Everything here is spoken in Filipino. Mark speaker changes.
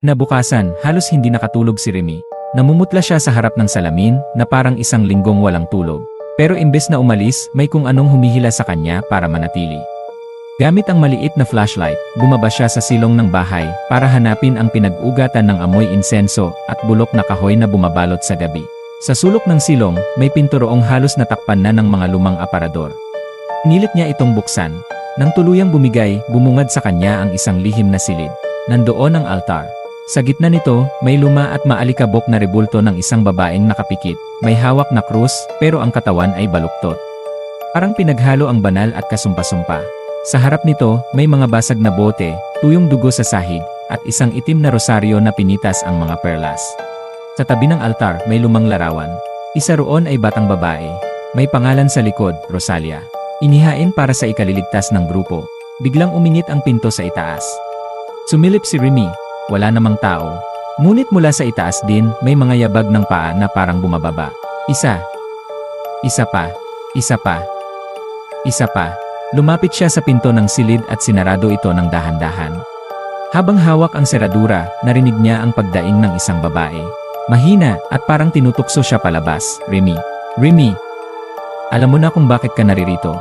Speaker 1: Nabukasan, halos hindi nakatulog si Remy. Namumutla siya sa harap ng salamin na parang isang linggong walang tulog. Pero imbes na umalis, may kung anong humihila sa kanya para manatili. Gamit ang maliit na flashlight, bumaba siya sa silong ng bahay para hanapin ang pinag-ugatan ng amoy insenso at bulok na kahoy na bumabalot sa gabi. Sa sulok ng silong, may pinturoong halos natakpan na ng mga lumang aparador. Nilit niya itong buksan. Nang tuluyang bumigay, bumungad sa kanya ang isang lihim na silid. Nandoon ang altar. Sa gitna nito, may luma at maalikabok na rebulto ng isang babaeng nakapikit. May hawak na krus, pero ang katawan ay baluktot. Parang pinaghalo ang banal at kasumpa-sumpa. Sa harap nito, may mga basag na bote, tuyong dugo sa sahig, at isang itim na rosaryo na pinitas ang mga perlas. Sa tabi ng altar, may lumang larawan. Isa roon ay batang babae. May pangalan sa likod, Rosalia. Inihain para sa ikaliligtas ng grupo. Biglang uminit ang pinto sa itaas. Sumilip si Remy. Wala namang tao. Ngunit mula sa itaas din, may mga yabag ng paa na parang bumababa. Isa. Isa pa. Isa pa. Isa pa. Lumapit siya sa pinto ng silid at sinarado ito ng dahan-dahan. Habang hawak ang seradura, narinig niya ang pagdaing ng isang babae. Mahina at parang tinutukso siya palabas. Remy. Remy. Alam mo na kung bakit ka naririto.